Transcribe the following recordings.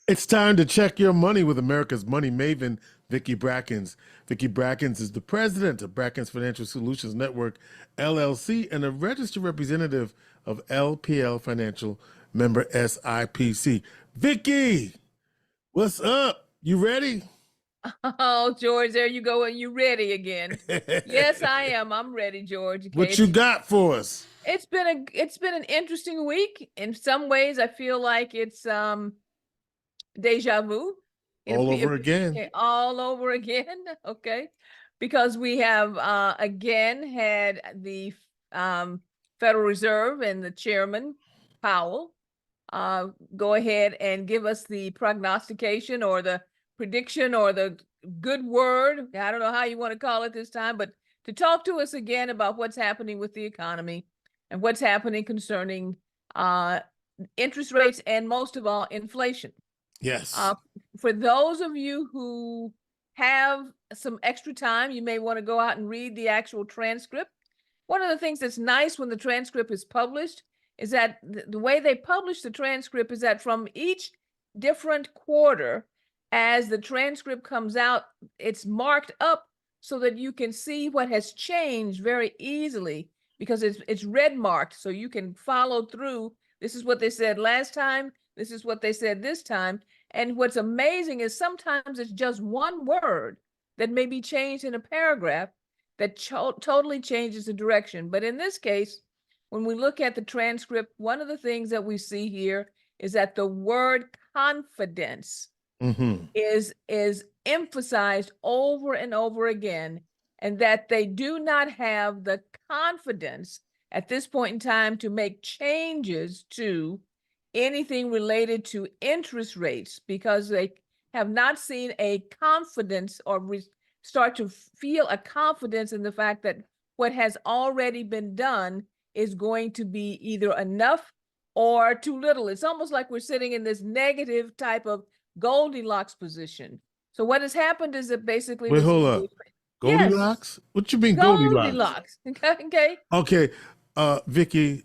It's time to check your money with America's money maven, Vicki Brackens. Vicki Brackens is the president of Brackens Financial Solutions Network, LLC, and a registered representative of LPL Financial, member SIPC. Vicki, what's up? You ready? Oh, George, there you go. And you ready again? Yes, I am. I'm ready, George. Okay. What you got for us? It's been an interesting week. In some ways, I feel like it's deja vu. All over again. Okay, all over again. Okay. Because we have again had the Federal Reserve and the chairman, Powell, go ahead and give us the prognostication or the prediction or the good word. I don't know how you want to call it this time, but to talk to us again about what's happening with the economy and what's happening concerning interest rates and most of all, inflation. Yes. For those of you who have some extra time, you may want to go out and read the actual transcript. One of the things that's nice when the transcript is published is that the way they publish the transcript is that from each different quarter, as the transcript comes out, it's marked up so that you can see what has changed very easily because it's red marked, so you can follow through. This is what they said last time. This is what they said this time. And what's amazing is sometimes it's just one word that may be changed in a paragraph that totally changes the direction. But in this case, when we look at the transcript, one of the things that we see here is that the word confidence is emphasized over and over again, and that they do not have the confidence at this point in time to make changes to anything related to interest rates because they have not seen a confidence or start to feel a confidence in the fact that what has already been done is going to be either enough or too little. It's almost like we're sitting in this negative type of Goldilocks position. So what has happened is that basically Wait, hold up. Goldilocks? Yes, What you mean Goldilocks? Goldilocks. Okay. Okay. Vicky,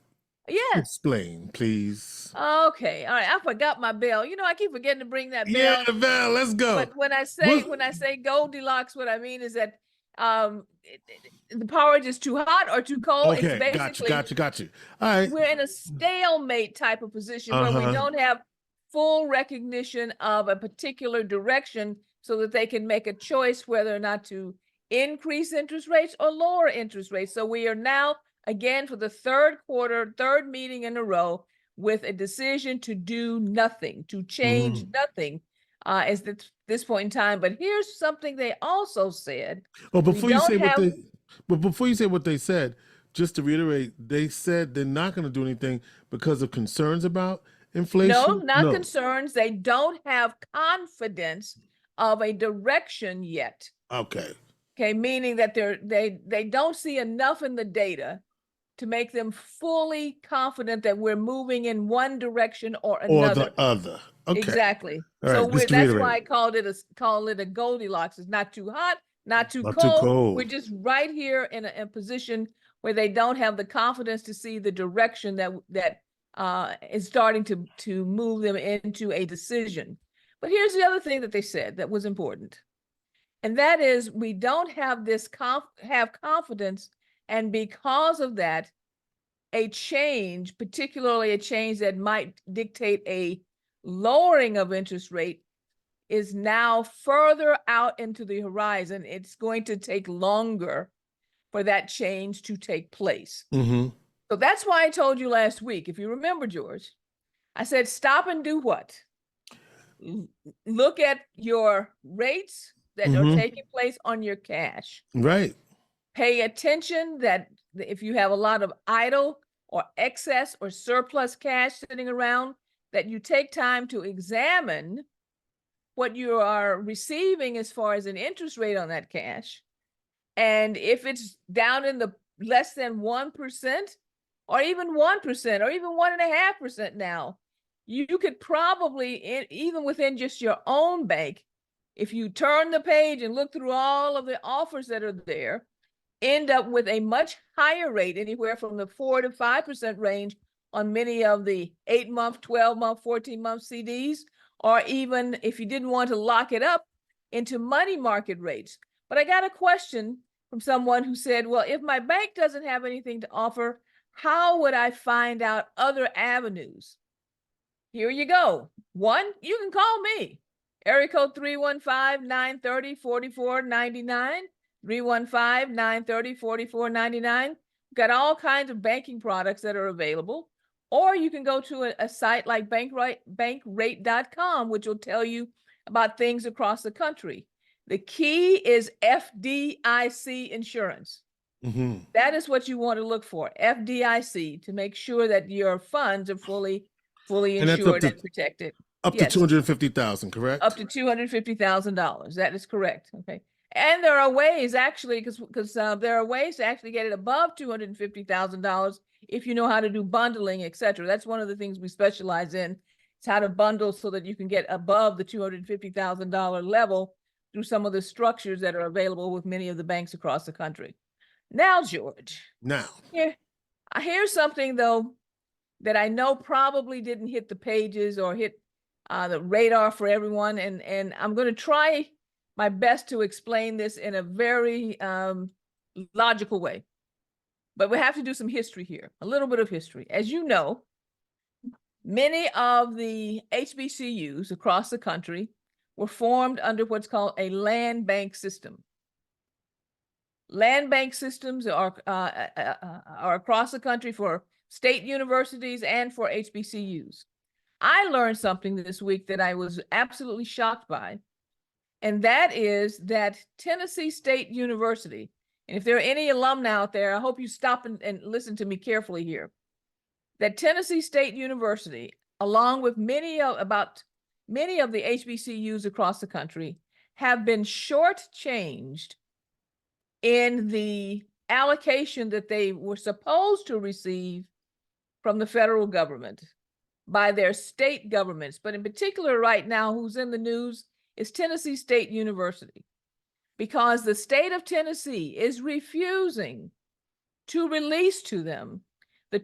Yes. explain, please. Okay. All right. I forgot my bell. You know, I keep forgetting to bring that bell. Yeah, the bell. Let's go. But when I say Goldilocks, what I mean is that the porridge is too hot or too cold. Okay, it's basically, got you. All right. We're in a stalemate type of position where we don't have full recognition of a particular direction so that they can make a choice whether or not to increase interest rates or lower interest rates. So we are now, again, for the third meeting in a row, with a decision to do nothing, to change nothing at this point in time. But here's something they also said. Oh, before you say what they said, just to reiterate, they said they're not going to do anything because of concerns about inflation. No, not concerns. They don't have confidence of a direction yet. Okay. Okay, meaning that they don't see enough in the data to make them fully confident that we're moving in one direction or another. Or the other. Okay. Exactly. All so right, that's why I call it a Goldilocks. It's not too hot, not too cold. We're just right here in a position where they don't have the confidence to see the direction that is starting to move them into a decision. But here's the other thing that they said that was important. And that is, we don't have this have confidence, and because of that, a change, particularly a change that might dictate a lowering of interest rate, is now further out into the horizon. It's going to take longer for that change to take place. So that's why I told you last week, if you remember, George, I said, stop and do what? Look at your rates that are taking place on your cash. Right. Pay attention that if you have a lot of idle or excess or surplus cash sitting around, that you take time to examine what you are receiving as far as an interest rate on that cash. And if it's down in the less than 1%, or even 1%, or even 1.5% now, you could probably, even within just your own bank, if you turn the page and look through all of the offers that are there, end up with a much higher rate, anywhere from the 4 to 5% range on many of the 8-month, 12-month, 14-month CDs, or even if you didn't want to lock it up, into money market rates. But I got a question from someone who said, well, if my bank doesn't have anything to offer, how would I find out other avenues? Here you go. One, you can call me. Area code 315-930-4499, 315-930-4499. Got all kinds of banking products that are available. Or you can go to a site like bankrate.com, which will tell you about things across the country. The key is FDIC insurance. That is what you want to look for, FDIC, to make sure that your funds are fully insured and protected. Up to $250,000, correct? Up to $250,000. That is correct. Okay. And there are ways actually, because there are ways to actually get it above $250,000 if you know how to do bundling, etc. That's one of the things we specialize in. It's how to bundle so that you can get above the $250,000 level through some of the structures that are available with many of the banks across the country. Now, George. Here's something though that I know probably didn't hit the pages or hit the radar for everyone, and I'm going to try my best to explain this in a very logical way. But we have to do some history here, a little bit of history. As you know, many of the HBCUs across the country were formed under what's called a land bank system. Land bank systems are across the country for state universities and for HBCUs. I learned something this week that I was absolutely shocked by, and that is that Tennessee State University, and if there are any alumni out there, I hope you stop and listen to me carefully here, that Tennessee State University, along with many of the HBCUs across the country, have been shortchanged in the allocation that they were supposed to receive from the federal government by their state governments. But in particular right now, who's in the news is Tennessee State University, because the state of Tennessee is refusing to release to them the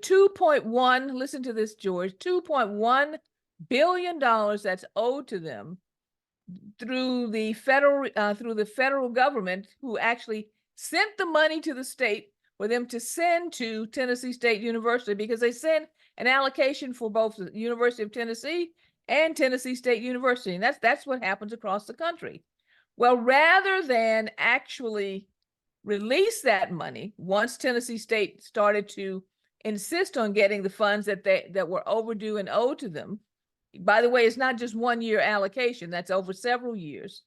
listen to this, George, $2.1 billion that's owed to them through the federal government, who actually sent the money to the state for them to send to Tennessee State University, because they sent an allocation for both the University of Tennessee and Tennessee State University. And that's what happens across the country. Well, rather than actually release that money, once Tennessee State started to insist on getting the funds that were overdue and owed to them, by the way, it's not just 1 year allocation, that's over several years.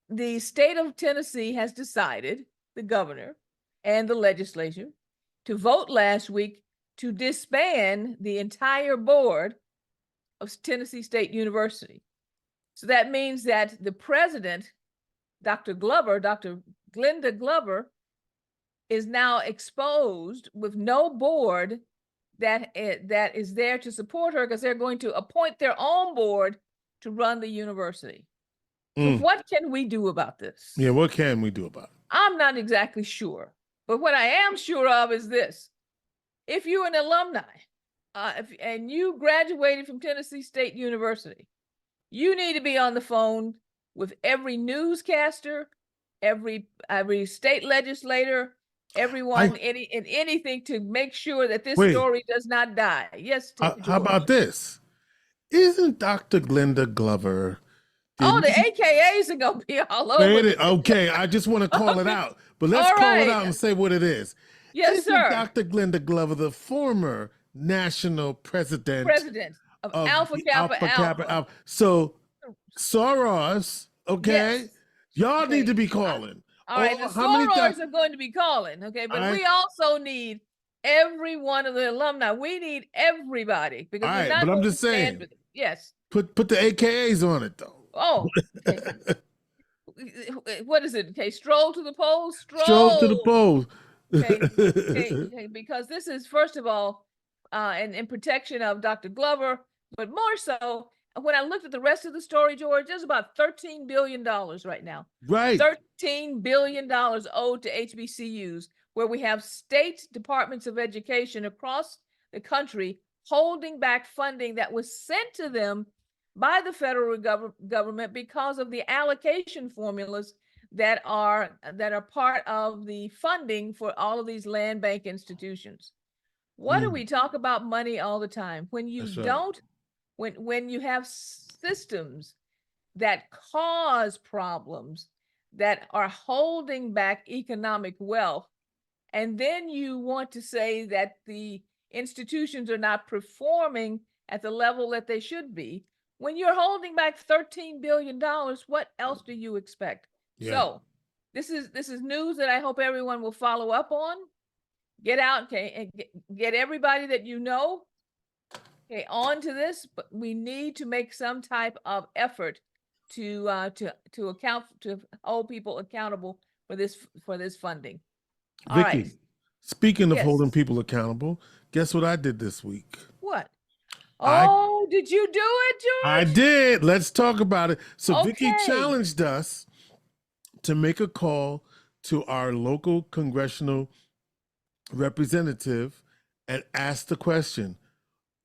The state of Tennessee has decided, the governor and the legislature, to vote last week to disband the entire board of Tennessee State University. So that means that the president, Dr. Glenda Glover, is now exposed with no board that is there to support her, because they're going to appoint their own board to run the university. So what can we do about this? Yeah, what can we do about it? I'm not exactly sure. But what I am sure of is this. If you're an alumni and you graduated from Tennessee State University, you need to be on the phone with every newscaster, every state legislator, everyone, anything to make sure that this story does not die. Yes. How about this? Isn't Dr. Glenda Glover? The AKAs are going to be all over. Okay, I just want to call it out. But let's call it out and say what it is. Yes, sir. Dr. Glenda Glover, the former national president of Alpha Kappa Alpha. So, Soros, okay? Yes. Y'all need to be calling. All right, the Soros are going to be calling, okay? But we also need every one of the alumni. We need everybody, because we're not going to stand with it. Yes. Put the AKAs on it, though. Oh, okay. What is it? Okay, stroll to the polls. Stroll to the polls. Okay, because this is, first of all, in protection of Dr. Glover, but more so, when I looked at the rest of the story, George, there's about $13 billion right now. Right. $13 billion owed to HBCUs, where we have state departments of education across the country holding back funding that was sent to them by the federal government because of the allocation formulas that are part of the funding for all of these land bank institutions. What do we talk about money all the time? When you That's right. don't, when you have systems that cause problems that are holding back economic wealth, and then you want to say that the institutions are not performing at the level that they should be, when you're holding back $13 billion, what else do you expect? Yeah. So this is news that I hope everyone will follow up on. Get out, okay, and get everybody that you know, okay, on to this. But we need to make some type of effort to hold people accountable for this funding. All Vicki, right. speaking of Yes. holding people accountable, guess what I did this week? What? I- Oh, did you do it, George? I did. Let's talk about it. So Vicki Okay. challenged us to make a call to our local congressional representative and ask the question,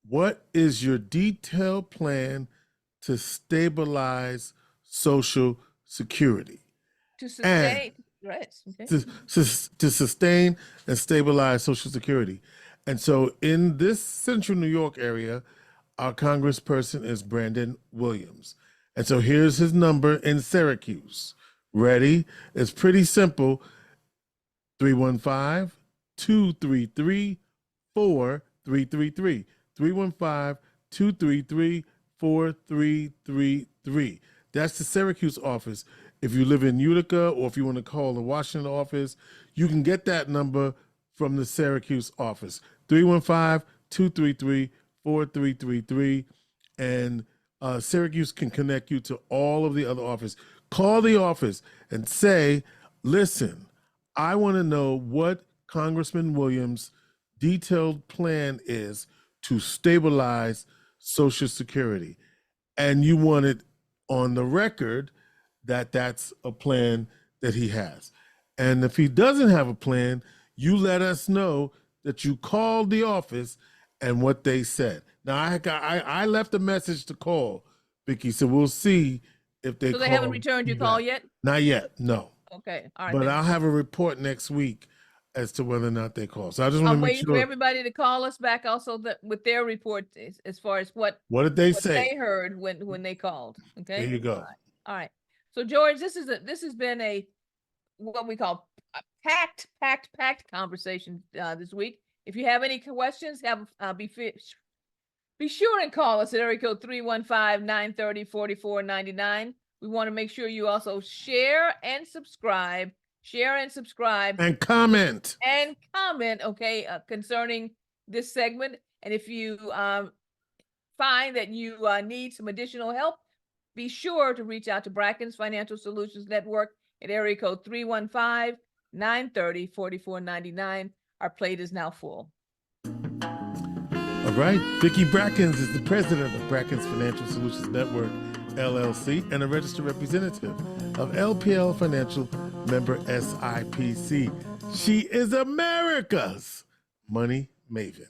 what is your detailed plan to stabilize Social Security? To sustain, right? Okay. To sustain and stabilize Social Security. And so in this central New York area, our congressperson is Brandon Williams. And so here's his number in Syracuse. Ready? It's pretty simple. 315-233-4333. 315-233-4333. That's the Syracuse office. If you live in Utica or if you want to call the Washington office, you can get that number from the Syracuse office. 315-233-4333. And Syracuse can connect you to all of the other offices. Call the office and say, listen, I want to know what Congressman Williams' detailed plan is to stabilize Social Security. And you want it on the record that that's a plan that he has. And if he doesn't have a plan, you let us know that you called the office and what they said. Now, I left a message to call, Vicki, so we'll see if they So call. they haven't returned your call yet? Not yet, no. Okay, all right. But then. I'll have a report next week as to whether or not they call. So I just want to I'm make waiting sure. for everybody to call us back also with their report as far as what What did they what say? they heard when they called. Okay. There you go. All right. So George, this has been a what we call a packed conversation this week. If you have any questions, be sure and call us at area code 315-930-4499. We want to make sure you also share and subscribe, And comment. Okay, concerning this segment. And if you find that you need some additional help, be sure to reach out to Brackens Financial Solutions Network at area code 315-930-4499. Our plate is now full. All right. Vicki Brackens is the president of Brackens Financial Solutions Network, LLC, and a registered representative of LPL Financial, member SIPC. She is America's money maven.